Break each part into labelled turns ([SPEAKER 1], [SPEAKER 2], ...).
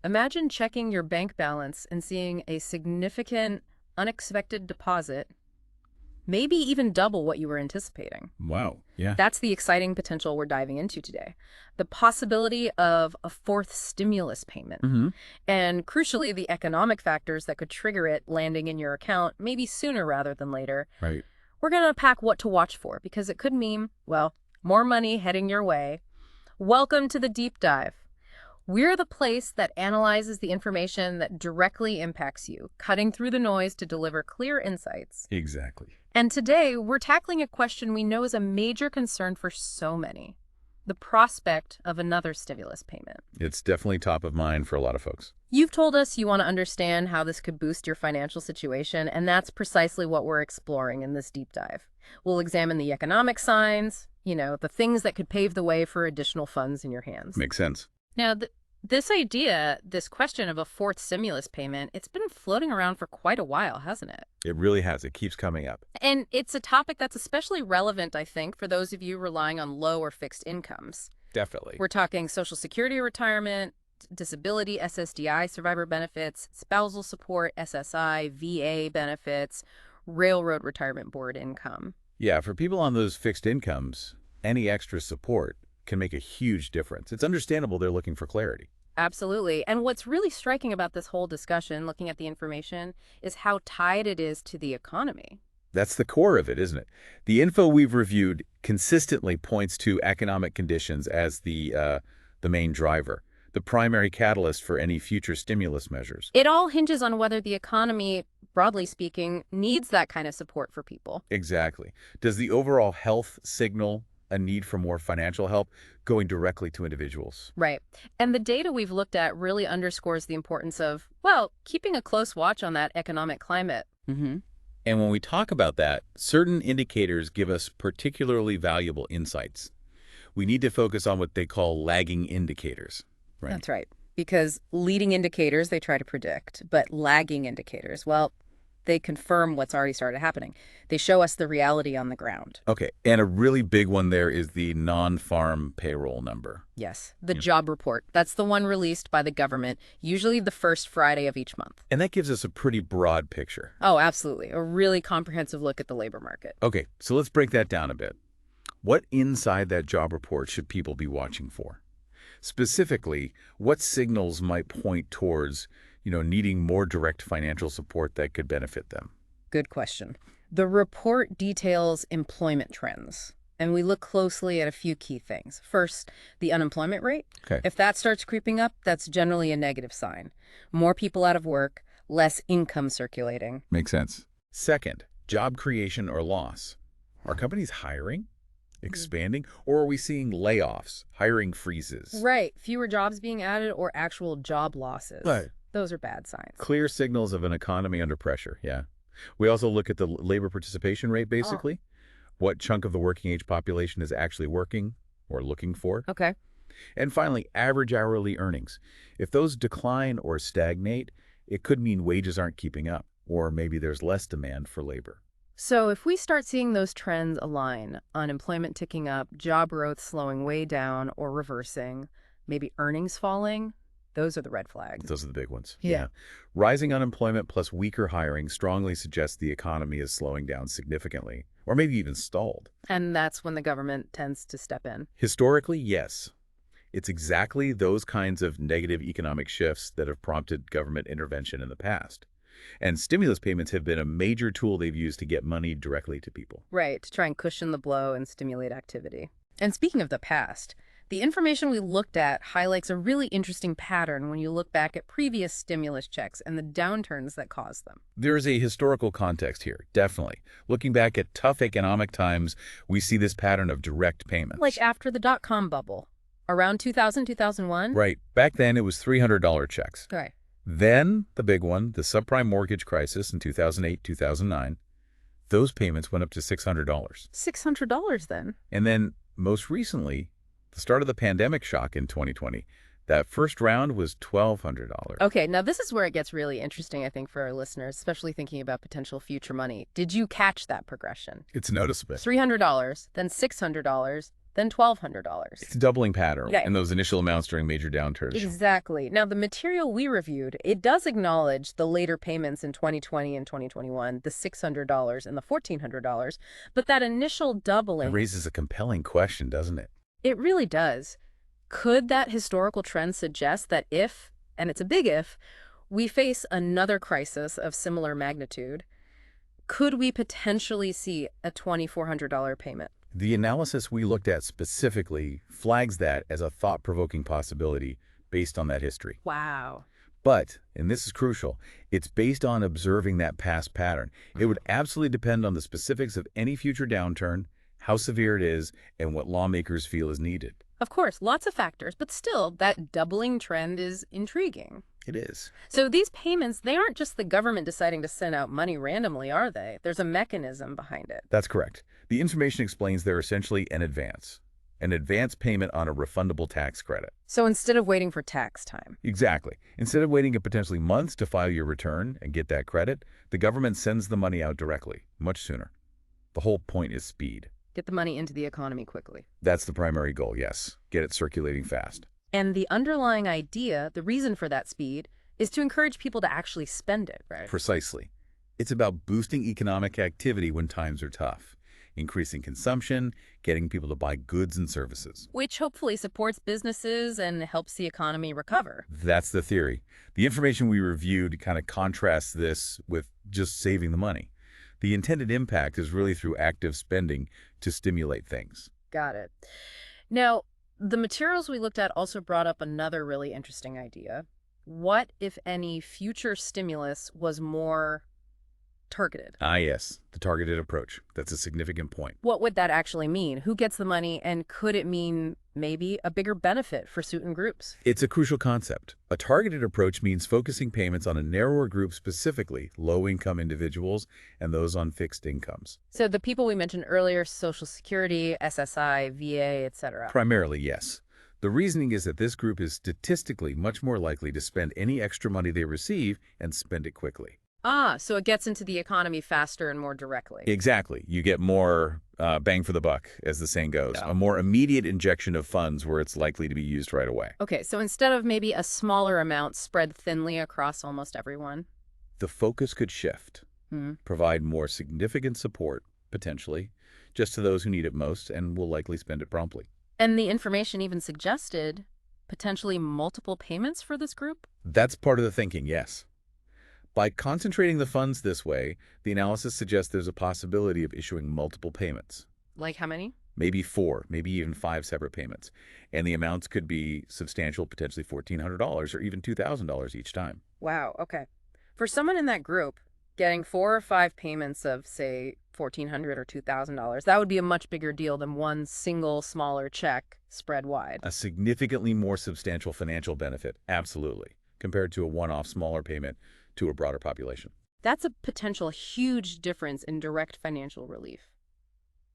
[SPEAKER 1] Imagine checking your bank balance and seeing a significant, unexpected deposit, maybe even double what you were anticipating.
[SPEAKER 2] Wow. Yeah.
[SPEAKER 1] That's the exciting potential we're diving into today. The possibility of a fourth stimulus payment.
[SPEAKER 2] Mm-hmm.
[SPEAKER 1] And crucially, the economic factors that could trigger it landing in your account, maybe sooner rather than later.
[SPEAKER 2] Right.
[SPEAKER 1] We're going to unpack what to watch for because it could mean, well, more money heading your way. Welcome to the deep dive. We're the place that analyzes the information that directly impacts you, cutting through the noise to deliver clear insights.
[SPEAKER 2] Exactly.
[SPEAKER 1] And today, we're tackling a question we know is a major concern for so many: the prospect of another stimulus payment.
[SPEAKER 2] It's definitely top of mind for a lot of folks.
[SPEAKER 1] You've told us you want to understand how this could boost your financial situation, and that's precisely what we're exploring in this deep dive. We'll examine the economic signs, the things that could pave the way for additional funds in your hands.
[SPEAKER 2] Makes sense.
[SPEAKER 1] Now, this question of a fourth stimulus payment, it's been floating around for quite a while, hasn't it?
[SPEAKER 2] It really has. It keeps coming up.
[SPEAKER 1] And it's a topic that's especially relevant, I think, for those of you relying on low or fixed incomes.
[SPEAKER 2] Definitely.
[SPEAKER 1] We're talking Social Security retirement, disability, SSDI survivor benefits, spousal support, SSI, VA benefits, railroad retirement board income.
[SPEAKER 2] Yeah, for people on those fixed incomes, any extra support can make a huge difference. It's understandable they're looking for clarity.
[SPEAKER 1] Absolutely. And what's really striking about this whole discussion, looking at the information, is how tied it is to the economy.
[SPEAKER 2] That's the core of it, isn't it? The info we've reviewed consistently points to economic conditions as the main driver, the primary catalyst for any future stimulus measures.
[SPEAKER 1] It all hinges on whether the economy, broadly speaking, needs that kind of support for people.
[SPEAKER 2] Exactly. Does the overall health signal a need for more financial help going directly to individuals?
[SPEAKER 1] Right. And the data we've looked at really underscores the importance of, well, keeping a close watch on that economic climate.
[SPEAKER 2] Mm-hmm. And when we talk about that, certain indicators give us particularly valuable insights. We need to focus on what they call lagging indicators. Right?
[SPEAKER 1] That's right. Because leading indicators, they try to predict, but lagging indicators, well, they confirm what's already started happening. They show us the reality on the ground.
[SPEAKER 2] Okay. And a really big one there is the non-farm payroll number.
[SPEAKER 1] Yes. The job report. That's the one released by the government, usually the first Friday of each month.
[SPEAKER 2] And that gives us a pretty broad picture.
[SPEAKER 1] Oh, absolutely. A really comprehensive look at the labor market.
[SPEAKER 2] Okay. So let's break that down a bit. What inside that job report should people be watching for? Specifically, what signals might point towards needing more direct financial support that could benefit them?
[SPEAKER 1] Good question. The report details employment trends, and we look closely at a few key things. First, the unemployment rate.
[SPEAKER 2] Okay.
[SPEAKER 1] If that starts creeping up, that's generally a negative sign. More people out of work, less income circulating.
[SPEAKER 2] Makes sense. Second, job creation or loss. Are companies hiring, expanding, or are we seeing layoffs, hiring freezes?
[SPEAKER 1] Right. Fewer jobs being added or actual job losses.
[SPEAKER 2] Right.
[SPEAKER 1] Those are bad signs.
[SPEAKER 2] Clear signals of an economy under pressure, yeah. We also look at the labor participation rate, basically. What chunk of the working age population is actually working or looking for.
[SPEAKER 1] Okay.
[SPEAKER 2] And finally, average hourly earnings. If those decline or stagnate, it could mean wages aren't keeping up, or maybe there's less demand for labor.
[SPEAKER 1] So if we start seeing those trends align, unemployment ticking up, job growth slowing way down or reversing, maybe earnings falling, those are the red flags.
[SPEAKER 2] Those are the big ones.
[SPEAKER 1] Yeah.
[SPEAKER 2] Rising unemployment plus weaker hiring strongly suggests the economy is slowing down significantly, or maybe even stalled.
[SPEAKER 1] And that's when the government tends to step in.
[SPEAKER 2] Historically, yes. It's exactly those kinds of negative economic shifts that have prompted government intervention in the past. And stimulus payments have been a major tool they've used to get money directly to people.
[SPEAKER 1] Right, to try and cushion the blow and stimulate activity. And speaking of the past, the information we looked at highlights a really interesting pattern when you look back at previous stimulus checks and the downturns that caused them.
[SPEAKER 2] There is a historical context here, definitely. Looking back at tough economic times, we see this pattern of direct payments.
[SPEAKER 1] Like after the dot-com bubble, around 2000, 2001?
[SPEAKER 2] Right. Back then, it was $300 checks.
[SPEAKER 1] Right.
[SPEAKER 2] Then, the big one, the subprime mortgage crisis in 2008, 2009, those payments went up to $600.
[SPEAKER 1] $600 then?
[SPEAKER 2] And then, most recently, the start of the pandemic shock in 2020, that first round was $1,200.
[SPEAKER 1] Okay, now this is where it gets really interesting, I think, for our listeners, especially thinking about potential future money. Did you catch that progression?
[SPEAKER 2] It's noticeable.
[SPEAKER 1] $300, then $600, then $1,200.
[SPEAKER 2] It's a doubling pattern
[SPEAKER 1] Yeah.
[SPEAKER 2] in those initial amounts during major downturns.
[SPEAKER 1] Exactly. Now, the material we reviewed, it does acknowledge the later payments in 2020 and 2021, the $600 and the $1,400, but that initial
[SPEAKER 2] It
[SPEAKER 1] doubling,
[SPEAKER 2] raises a compelling question, doesn't it?
[SPEAKER 1] it really does. Could that historical trend suggest that if, and it's a big if, we face another crisis of similar magnitude, could we potentially see a $2,400 payment?
[SPEAKER 2] The analysis we looked at specifically flags that as a thought-provoking possibility based on that history.
[SPEAKER 1] Wow.
[SPEAKER 2] But, and this is crucial, it's based on observing that past pattern. It would absolutely depend on the specifics of any future downturn, how severe it is, and what lawmakers feel is needed.
[SPEAKER 1] Of course, lots of factors, but still, that doubling trend is intriguing.
[SPEAKER 2] It is.
[SPEAKER 1] So these payments, they aren't just the government deciding to send out money randomly, are they? There's a mechanism behind it.
[SPEAKER 2] That's correct. The information explains they're essentially an advance payment on a refundable tax credit.
[SPEAKER 1] So instead of waiting for tax time.
[SPEAKER 2] Exactly. Instead of waiting potentially months to file your return and get that credit, the government sends the money out directly, much sooner. The whole point is speed.
[SPEAKER 1] Get the money into the economy quickly.
[SPEAKER 2] That's the primary goal, yes. Get it circulating fast.
[SPEAKER 1] And the underlying idea, the reason for that speed, is to encourage people to actually spend it, right?
[SPEAKER 2] Precisely. It's about boosting economic activity when times are tough, increasing consumption, getting people to buy goods and services.
[SPEAKER 1] Which hopefully supports businesses and helps the economy recover.
[SPEAKER 2] That's the theory. The information we reviewed kind of contrasts this with just saving the money. The intended impact is really through active spending to stimulate things.
[SPEAKER 1] Got it. Now, the materials we looked at also brought up another really interesting idea. What, if any, future stimulus was more targeted?
[SPEAKER 2] Ah, yes, the targeted approach. That's a significant point.
[SPEAKER 1] What would that actually mean? Who gets the money, and could it mean maybe a bigger benefit for certain groups?
[SPEAKER 2] It's a crucial concept. A targeted approach means focusing payments on a narrower group, specifically low-income individuals and those on fixed incomes.
[SPEAKER 1] So the people we mentioned earlier, Social Security, SSI, VA, etc.
[SPEAKER 2] Primarily, yes. The reasoning is that this group is statistically much more likely to spend any extra money they receive and spend it quickly.
[SPEAKER 1] Ah, so it gets into the economy faster and more directly.
[SPEAKER 2] Exactly. You get more bang for the buck, as the saying goes.
[SPEAKER 1] Yeah.
[SPEAKER 2] A more immediate injection of funds where it's likely to be used right away.
[SPEAKER 1] Okay, so instead of maybe a smaller amount spread thinly across almost everyone.
[SPEAKER 2] The focus could shift, provide more significant support, potentially, just to those who need it most and will likely spend it promptly.
[SPEAKER 1] And the information even suggested potentially multiple payments for this group?
[SPEAKER 2] That's part of the thinking, yes. By concentrating the funds this way, the analysis suggests there's a possibility of issuing multiple payments.
[SPEAKER 1] Like how many?
[SPEAKER 2] Maybe 4, maybe even 5 separate payments. And the amounts could be substantial, potentially $1,400 or even $2,000 each time.
[SPEAKER 1] Wow, okay. For someone in that group, getting 4 or 5 payments of, say, $1,400 or $2,000, that would be a much bigger deal than one single smaller check spread wide.
[SPEAKER 2] A significantly more substantial financial benefit, absolutely, compared to a one-off smaller payment to a broader population.
[SPEAKER 1] That's a potential huge difference in direct financial relief.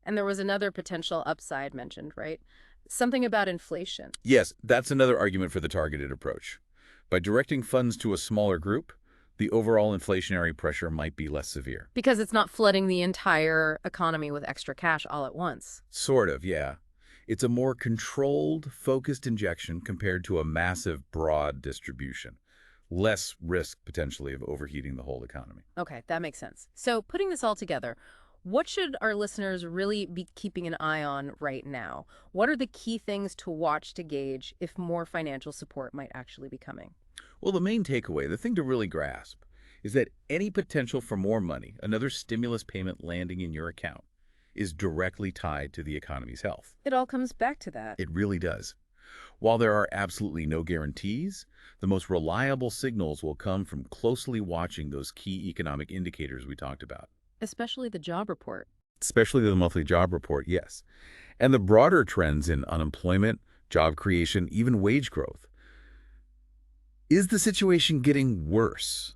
[SPEAKER 1] And there was another potential upside mentioned, right? Something about inflation.
[SPEAKER 2] Yes, that's another argument for the targeted approach. By directing funds to a smaller group, the overall inflationary pressure might be less severe.
[SPEAKER 1] Because it's not flooding the entire economy with extra cash all at once.
[SPEAKER 2] Sort of, yeah. It's a more controlled, focused injection compared to a massive, broad distribution. Less risk, potentially, of overheating the whole economy.
[SPEAKER 1] Okay, that makes sense. So putting this all together, what should our listeners really be keeping an eye on right now? What are the key things to watch to gauge if more financial support might actually be coming?
[SPEAKER 2] Well, the main takeaway, the thing to really grasp, is that any potential for more money, another stimulus payment landing in your account, is directly tied to the economy's health.
[SPEAKER 1] It all comes back to that.
[SPEAKER 2] It really does. While there are absolutely no guarantees, the most reliable signals will come from closely watching those key economic indicators we talked about.
[SPEAKER 1] Especially the job report.
[SPEAKER 2] Especially the monthly job report, yes. And the broader trends in unemployment, job creation, even wage growth. Is the situation getting worse?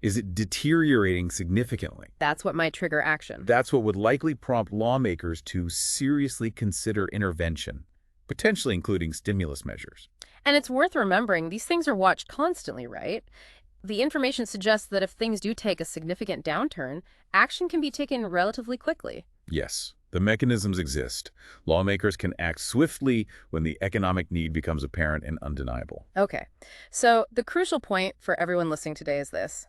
[SPEAKER 2] Is it deteriorating significantly?
[SPEAKER 1] That's what might trigger action.
[SPEAKER 2] That's what would likely prompt lawmakers to seriously consider intervention, potentially including stimulus measures.
[SPEAKER 1] And it's worth remembering, these things are watched constantly, right? The information suggests that if things do take a significant downturn, action can be taken relatively quickly.
[SPEAKER 2] Yes, The mechanisms exist. Lawmakers can act swiftly when the economic need becomes apparent and undeniable.
[SPEAKER 1] Okay, so the crucial point for everyone listening today is this.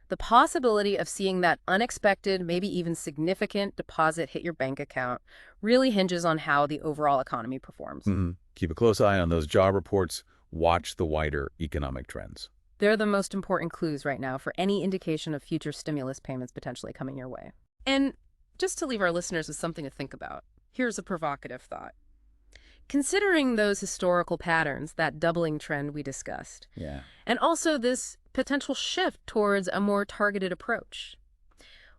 [SPEAKER 1] The possibility of seeing that unexpected, maybe even significant deposit hit your bank account really hinges on how the overall economy performs.
[SPEAKER 2] Keep a close eye on those job reports. Watch the wider economic trends.
[SPEAKER 1] They're the most important clues right now for any indication of future stimulus payments potentially coming your way. And just to leave our listeners with something to think about, here's a provocative thought. Considering those historical patterns, that doubling trend we discussed,
[SPEAKER 2] Yeah.
[SPEAKER 1] and also this potential shift towards a more targeted approach,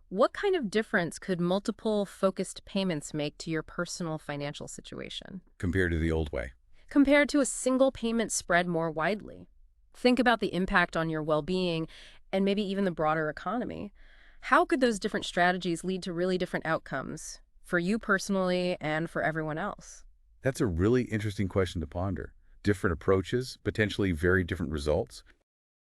[SPEAKER 1] what kind of difference could multiple focused payments make to your personal financial situation
[SPEAKER 2] Compared to the old way.
[SPEAKER 1] compared to a single payment spread more widely? Think about the impact on your well-being and maybe even the broader economy. How could those different strategies lead to really different outcomes for you personally and for everyone else?
[SPEAKER 2] That's a really interesting question to ponder. Different approaches, potentially very different results.